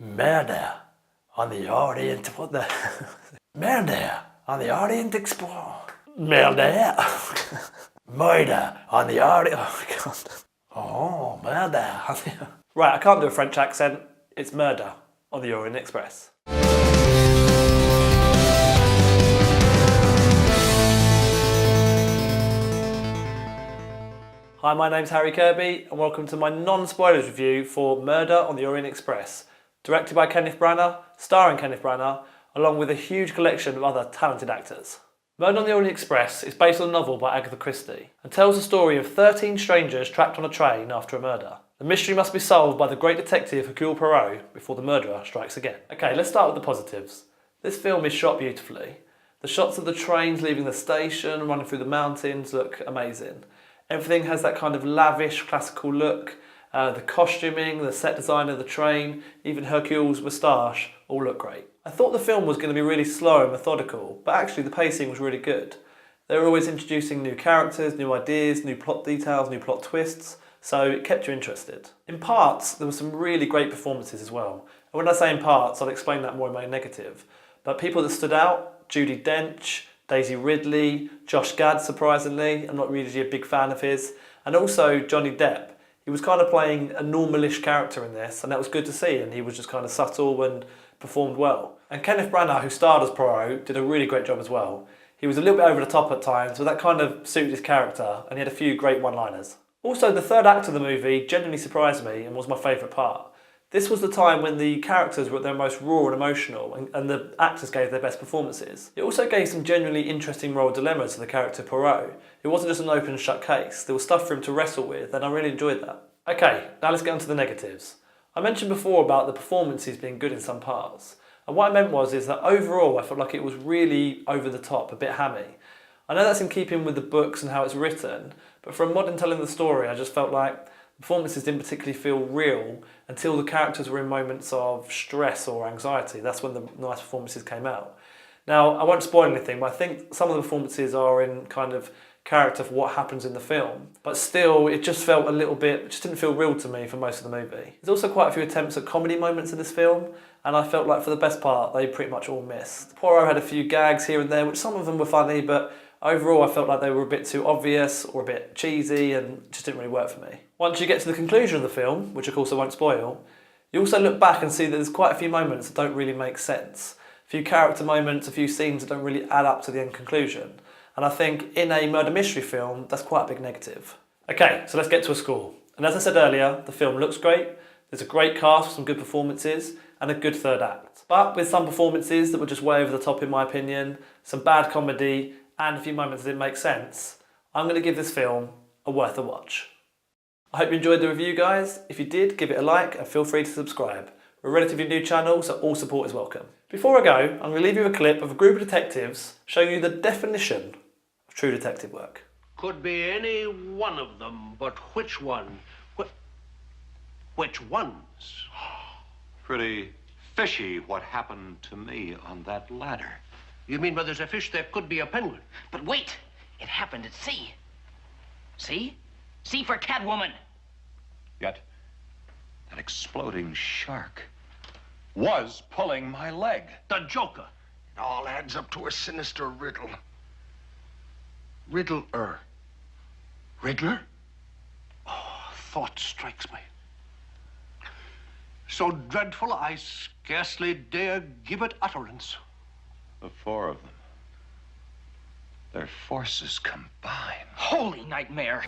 Murder on the Orient. What the? Murder on the Orient Express. Murder. Murder on the Orient. Oh God. Oh, murder. Right, I can't do a French accent. It's murder on the Orient Express. Hi, my name's Harry Kirby and welcome to my non-spoilers review for Murder on the Orient Express, directed by Kenneth Branagh, starring Kenneth Branagh, along with a huge collection of other talented actors. Murder on the Orient Express is based on a novel by Agatha Christie and tells the story of 13 strangers trapped on a train after a murder. The mystery must be solved by the great detective Hercule Poirot before the murderer strikes again. Okay, let's start with the positives. This film is shot beautifully. The shots of the trains leaving the station, running through the mountains look amazing. Everything has that kind of lavish classical look. The costuming, the set design of the train, even Hercule's moustache all look great. I thought the film was going to be really slow and methodical, but actually the pacing was really good. They were always introducing new characters, new ideas, new plot details, new plot twists, so it kept you interested. In parts, there were some really great performances as well. And when I say in parts, I'll explain that more in my negative. But people that stood out, Judi Dench, Daisy Ridley, Josh Gad, surprisingly, I'm not really a big fan of his, and also Johnny Depp. He was kind of playing a normalish character in this, and that was good to see, and he was just kind of subtle and performed well. And Kenneth Branagh, who starred as Poirot, did a really great job as well. He was a little bit over the top at times, but that kind of suited his character, and he had a few great one-liners. Also, the third act of the movie genuinely surprised me and was my favourite part. This was the time when the characters were at their most raw and emotional and the actors gave their best performances. It also gave some genuinely interesting moral dilemmas to the character Poirot. It wasn't just an open and shut case, there was stuff for him to wrestle with and I really enjoyed that. Okay, now let's get on to the negatives. I mentioned before about the performances being good in some parts. And what I meant is that overall I felt like it was really over the top, a bit hammy. I know that's in keeping with the books and how it's written, but for a modern telling the story I just felt like performances didn't particularly feel real until the characters were in moments of stress or anxiety. That's when the nice performances came out. Now, I won't spoil anything, but I think some of the performances are in kind of character for what happens in the film. But still, it just felt a little bit, it just didn't feel real to me for most of the movie. There's also quite a few attempts at comedy moments in this film, and I felt like for the best part, they pretty much all missed. Poirot had a few gags here and there, which some of them were funny, but overall, I felt like they were a bit too obvious or a bit cheesy and just didn't really work for me. Once you get to the conclusion of the film, which of course I won't spoil, you also look back and see that there's quite a few moments that don't really make sense. A few character moments, a few scenes that don't really add up to the end conclusion. And I think in a murder mystery film, that's quite a big negative. Okay, so let's get to a score. And as I said earlier, the film looks great, there's a great cast with some good performances, and a good third act. But with some performances that were just way over the top in my opinion, some bad comedy, and a few moments that didn't make sense, I'm going to give this film a worth a watch. I hope you enjoyed the review, guys. If you did, give it a like and feel free to subscribe. We're a relatively new channel, so all support is welcome. Before I go, I'm going to leave you a clip of a group of detectives showing you the definition of true detective work. Could be any one of them, but which one? Which ones? Pretty fishy what happened to me on that ladder. You mean where there's a fish, there could be a penguin? But wait, it happened at sea. See? Sea for Catwoman. Yet, that exploding shark was pulling my leg. The Joker. It all adds up to a sinister riddle. Riddler. Riddler? Oh, thought strikes me. So dreadful, I scarcely dare give it utterance. The four of them. Their forces combined. Holy nightmare.